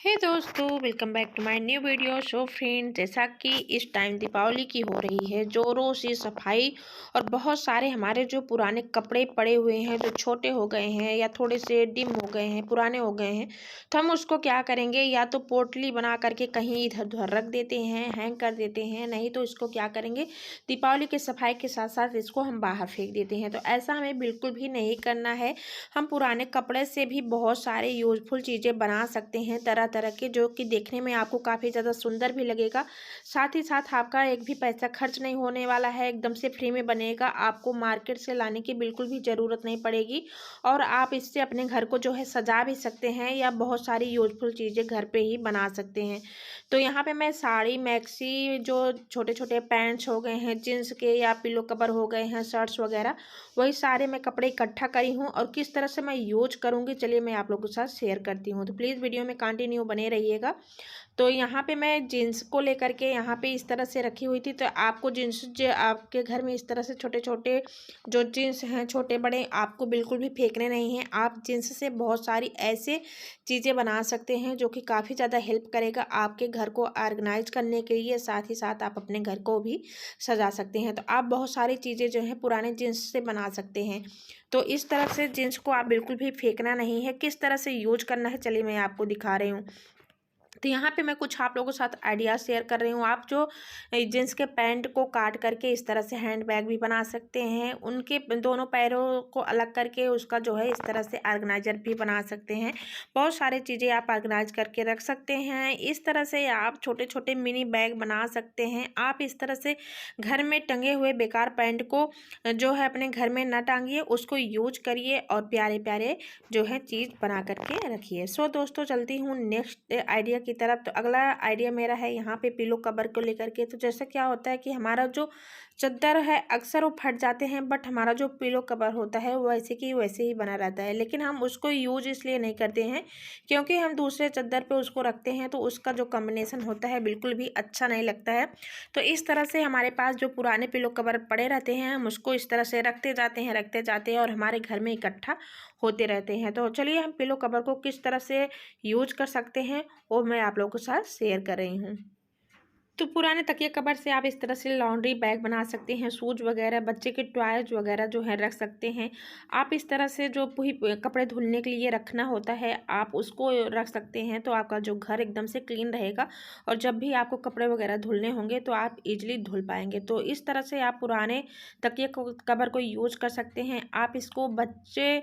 हे दोस्तों, welcome back to my new video. So friend, जैसा कि इस टाइम दीपावली की हो रही है जोरों से सफाई, और बहुत सारे हमारे जो पुराने कपड़े पड़े हुए हैं जो छोटे हो गए हैं या थोड़े से डिम हो गए हैं, पुराने हो गए हैं, तो हम उसको क्या करेंगे, या तो पोटली बना करके कहीं इधर उधर रख देते हैं, हैंग कर देते हैं, नहीं तो इसको क्या करेंगे, दीपावली के सफाई के साथ साथ इसको हम बाहर फेंक देते हैं। तो ऐसा हमें बिल्कुल भी नहीं करना है। हम पुराने कपड़े से भी बहुत सारे यूजफुल चीज़ें बना सकते हैं, तरह तरह के, जो कि देखने में आपको काफ़ी ज़्यादा सुंदर भी लगेगा। साथ ही साथ आपका एक भी पैसा खर्च नहीं होने वाला है, एकदम से फ्री में बनेगा। आपको मार्केट से लाने की बिल्कुल भी ज़रूरत नहीं पड़ेगी, और आप इससे अपने घर को जो है सजा भी सकते हैं, या बहुत सारी यूजफुल चीज़ें घर पे ही बना सकते हैं। तो यहाँ पे मैं साड़ी, मैक्सी, जो छोटे छोटे पैंट्स हो गए हैं जींस के, या पिलो कवर हो गए हैं, शर्ट्स वगैरह, वही सारे मैं कपड़े इकट्ठा करी हूँ। और किस तरह से मैं यूज करूँगी, चलिए मैं आप लोगों के साथ शेयर करती हूँ। तो प्लीज़ वीडियो में कंटिन्यू बने रहिएगा। तो यहाँ पे मैं जीन्स को लेकर के यहाँ पे इस तरह से रखी हुई थी। तो आपको जीन्स जो आपके घर में इस तरह से छोटे छोटे जो जीन्स हैं, छोटे बड़े, आपको बिल्कुल भी फेंकने नहीं हैं। आप जीन्स से बहुत सारी ऐसे चीज़ें बना सकते हैं जो कि काफ़ी ज़्यादा हेल्प करेगा आपके घर को ऑर्गेनाइज करने के लिए। साथ ही साथ आप अपने घर को भी सजा सकते हैं। तो आप बहुत सारी चीज़ें जो हैं पुराने जीन्स से बना सकते हैं। तो इस तरह से जीन्स को आप बिल्कुल भी फेंकना नहीं है। किस तरह से यूज करना है, चलिए मैं आपको दिखा रही हूँ। तो यहाँ पे मैं कुछ आप लोगों के साथ आइडिया शेयर कर रही हूँ। आप जो जींस के पैंट को काट करके इस तरह से हैंड बैग भी बना सकते हैं। उनके दोनों पैरों को अलग करके उसका जो है इस तरह से ऑर्गेनाइजर भी बना सकते हैं। बहुत सारी चीज़ें आप ऑर्गेनाइज करके रख सकते हैं। इस तरह से आप छोटे छोटे मिनी बैग बना सकते हैं। आप इस तरह से घर में टंगे हुए बेकार पैंट को जो है अपने घर में न टांगिए, उसको यूज करिए और प्यारे प्यारे जो है चीज़ बना करके रखिए। सो दोस्तों, चलती हूँ नेक्स्ट आइडिया की तरफ। तो अगला आइडिया मेरा है यहाँ पे पिलो कवर को लेकर के। तो जैसे क्या होता है कि हमारा जो चादर है अक्सर वो फट जाते हैं, बट हमारा जो पिलो कवर होता है वो वैसे की वैसे ही बना रहता है। लेकिन हम उसको यूज इसलिए नहीं करते हैं क्योंकि हम दूसरे चादर पे उसको रखते हैं, तो उसका जो कॉम्बिनेशन होता है बिल्कुल भी अच्छा नहीं लगता है। तो इस तरह से हमारे पास जो पुराने पिलो कवर पड़े रहते हैं, हम उसको इस तरह से रखते जाते हैं और हमारे घर में इकट्ठा होते रहते हैं। तो चलिए हम पिलो कवर को किस तरह से यूज कर सकते हैं वो मैं आप लोगों के साथ शेयर कर रही हूँ। तो पुराने तकिया कवर से आप इस तरह से लॉन्ड्री बैग बना सकते हैं। शूज वगैरह, बच्चे के टॉयज वगैरह जो है रख सकते हैं। आप इस तरह से जो कपड़े धुलने के लिए रखना होता है आप उसको रख सकते हैं। तो आपका जो घर एकदम से क्लीन रहेगा, और जब भी आपको कपड़े वगैरह धुलने होंगे तो आप इजीली धुल पाएंगे। तो इस तरह से आप पुराने तकिया कवर को यूज कर सकते हैं। आप इसको बच्चे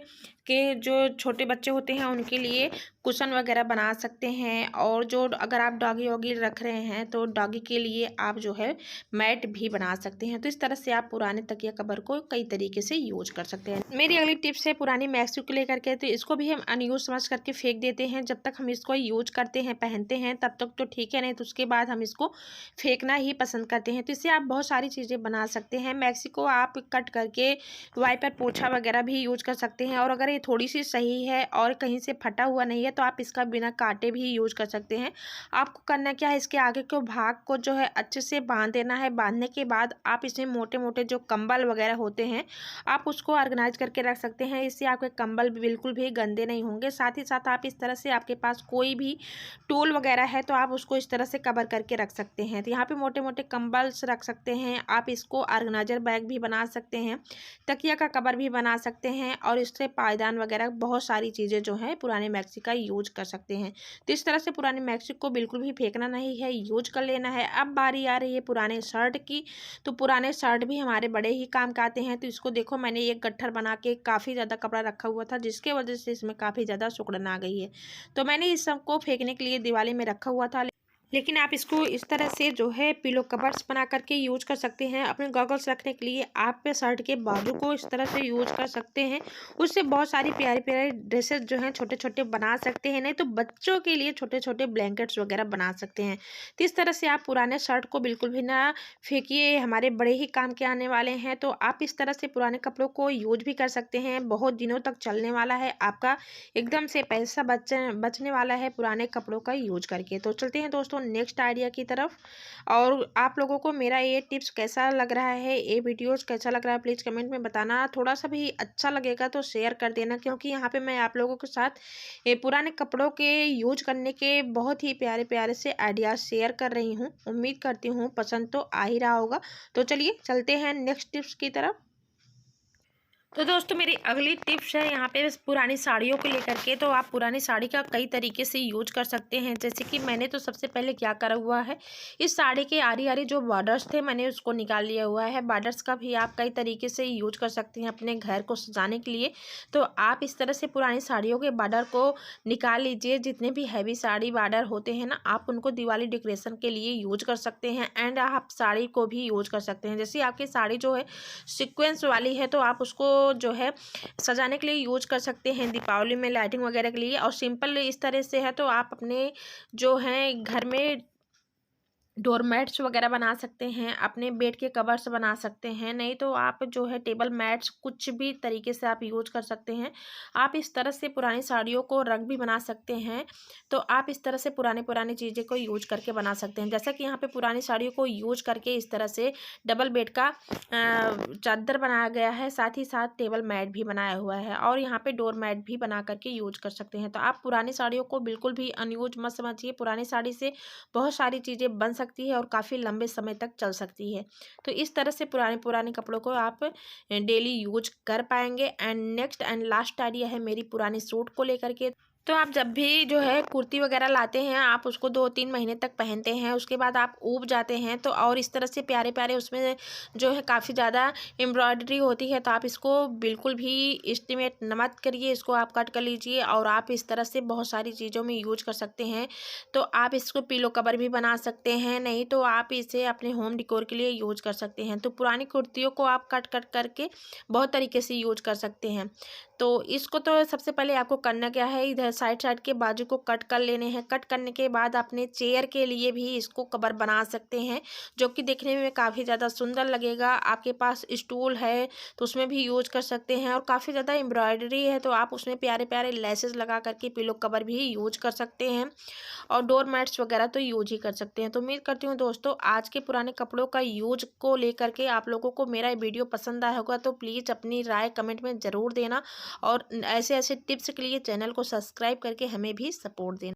के, जो छोटे बच्चे होते हैं उनके लिए कुशन वगैरह बना सकते हैं। और जो अगर आप डॉगी वॉगी रख रहे हैं तो डॉगी के लिए आप जो है मैट भी बना सकते हैं। तो इस तरह से आप पुराने तकिया कवर को कई तरीके से यूज कर सकते हैं। मेरी अगली टिप्स है पुरानी मैक्सी को लेकर के। तो इसको भी हम अनयूज समझ करके फेंक देते हैं। जब तक हम इसको यूज करते हैं, पहनते हैं, तब तक तो ठीक है, नहीं तो उसके बाद हम इसको फेंकना ही पसंद करते हैं। तो इससे आप बहुत सारी चीज़ें बना सकते हैं। मैक्सी को आप कट करके वाइपर, पोछा वगैरह भी यूज कर सकते हैं। और अगर ये थोड़ी सी सही है और कहीं से फटा हुआ नहीं है तो आप इसका बिना काटे भी यूज कर सकते हैं। आपको करना क्या है, इसके आगे के भाग को जो है अच्छे से बांध देना है। बांधने के बाद आप इसमें मोटे मोटे जो कंबल वगैरह होते हैं आप उसको ऑर्गेनाइज करके रख सकते हैं। इससे आपके कंबल बिल्कुल भी गंदे नहीं होंगे। साथ ही साथ आप इस तरह से, आपके पास कोई भी टूल वगैरह है तो आप उसको इस तरह से कवर करके रख सकते हैं। तो यहाँ पे मोटे मोटे कंबल्स रख सकते हैं। आप इसको ऑर्गेनाइजर बैग भी बना सकते हैं, तकिया का कवर भी बना सकते हैं, और इससे पायदान वगैरह बहुत सारी चीज़ें जो हैं पुराने मैक्सी का यूज कर सकते हैं। तो इस तरह से पुराने मैक्सी को बिल्कुल भी फेंकना नहीं है, यूज कर लेना है। अब बारी आ रही है पुराने शर्ट की। तो पुराने शर्ट भी हमारे बड़े ही काम के आते हैं। तो इसको देखो, मैंने एक गट्ठर बना के काफ़ी ज़्यादा कपड़ा रखा हुआ था, जिसके वजह से इसमें काफ़ी ज़्यादा सिकुड़न आ गई है। तो मैंने इस सबको फेंकने के लिए दिवाली में रखा हुआ था। लेकिन आप इसको इस तरह से जो है पिलो कवर्स बना करके यूज कर सकते हैं। अपने गॉगल्स रखने के लिए आप पे शर्ट के बाजू को इस तरह से यूज कर सकते हैं। उससे बहुत सारी प्यारी प्यारी ड्रेसेस जो हैं छोटे छोटे बना सकते हैं। नहीं तो बच्चों के लिए छोटे छोटे ब्लैंकेट्स वगैरह बना सकते हैं। तो इस तरह से आप पुराने शर्ट को बिल्कुल भी ना फेंकिए, हमारे बड़े ही काम के आने वाले हैं। तो आप इस तरह से पुराने कपड़ों को यूज भी कर सकते हैं। बहुत दिनों तक चलने वाला है, आपका एकदम से पैसा बचने वाला है पुराने कपड़ों का यूज करके। तो चलते हैं दोस्तों नेक्स्ट आइडिया की तरफ। और आप लोगों को मेरा ये टिप्स कैसा लग रहा है, ये वीडियोस कैसा लग रहा है, प्लीज़ कमेंट में बताना। थोड़ा सा भी अच्छा लगेगा तो शेयर कर देना, क्योंकि यहाँ पे मैं आप लोगों के साथ ये पुराने कपड़ों के यूज करने के बहुत ही प्यारे प्यारे से आइडियाज शेयर कर रही हूँ। उम्मीद करती हूँ पसंद तो आ ही रहा होगा। तो चलिए चलते हैं नेक्स्ट टिप्स की तरफ। तो दोस्तों मेरी अगली टिप्स है यहाँ पे पुरानी साड़ियों को लेकर के। तो आप पुरानी साड़ी का कई तरीके से यूज कर सकते हैं। जैसे कि मैंने तो सबसे पहले क्या करा हुआ है, इस साड़ी के आरी आरी जो बॉर्डर्स थे मैंने उसको निकाल लिया हुआ है। बॉर्डर्स का भी आप कई तरीके से यूज कर सकते हैं अपने घर को सजाने के लिए। तो आप इस तरह से पुरानी साड़ियों के बॉर्डर को निकाल लीजिए। जितने भी हैवी साड़ी बॉर्डर होते हैं ना, आप उनको दिवाली डेकोरेशन के लिए यूज कर सकते हैं। एंड आप साड़ी को भी यूज कर सकते हैं। जैसे आपकी साड़ी जो है सीक्वेंस वाली है, तो आप उसको जो है सजाने के लिए यूज कर सकते हैं, दीपावली में लाइटिंग वगैरह के लिए। और सिंपल इस तरह से है तो आप अपने जो है घर में डोरमैट्स वगैरह बना सकते हैं, अपने बेड के कवर्स बना सकते हैं, नहीं तो आप जो है टेबल मैट्स कुछ भी तरीके से आप यूज कर सकते हैं। आप इस तरह से पुरानी साड़ियों को रंग भी बना सकते हैं। तो आप इस तरह से पुरानी चीज़ें को यूज करके बना सकते हैं। जैसा कि यहाँ पे पुरानी साड़ियों को यूज करके इस तरह से डबल बेड का चादर बनाया गया है, साथ ही साथ टेबल मैट भी बनाया हुआ है, और यहाँ पे डोर मैट भी बना करके यूज कर सकते हैं। तो आप पुरानी साड़ियों को बिल्कुल भी अनयूज मत समझिए। पुरानी साड़ी से बहुत सारी चीज़ें बन सकती है और काफ़ी लंबे समय तक चल सकती है। तो इस तरह से पुराने कपड़ों को आप डेली यूज कर पाएंगे। And next and last idea है मेरी पुरानी सूट को लेकर के। तो आप जब भी जो है कुर्ती वगैरह लाते हैं, आप उसको 2-3 महीने तक पहनते हैं, उसके बाद आप ऊब जाते हैं। तो और इस तरह से प्यारे प्यारे उसमें जो है काफ़ी ज़्यादा एम्ब्रॉयडरी होती है। तो आप इसको बिल्कुल भी एस्टिमेट मत करिए, इसको आप कट कर लीजिए और आप इस तरह से बहुत सारी चीज़ों में यूज कर सकते हैं। तो आप इसको पिलो कवर भी बना सकते हैं, नहीं तो आप इसे अपने होम डेकोर के लिए यूज कर सकते हैं। तो पुरानी कुर्तियों को आप कट करके बहुत तरीके से यूज कर सकते हैं। तो इसको तो सबसे पहले आपको करना क्या है, इधर साइड के बाजू को कट कर लेने हैं। कट करने के बाद अपने चेयर के लिए भी इसको कवर बना सकते हैं, जो कि देखने में काफ़ी ज़्यादा सुंदर लगेगा। आपके पास स्टूल है तो उसमें भी यूज कर सकते हैं, और काफ़ी ज़्यादा एम्ब्रॉयडरी है तो आप उसमें प्यारे प्यारे लेसेस लगा करके पिलो कवर भी यूज कर सकते हैं, और डोर मैट्स वगैरह तो यूज ही कर सकते हैं। तो उम्मीद करती हूँ दोस्तों आज के पुराने कपड़ों का यूज को लेकर के आप लोगों को मेरा वीडियो पसंद आया होगा। तो प्लीज़ अपनी राय कमेंट में ज़रूर देना, और ऐसे ऐसे टिप्स के लिए चैनल को सब्सक्राइब करके हमें भी सपोर्ट देना।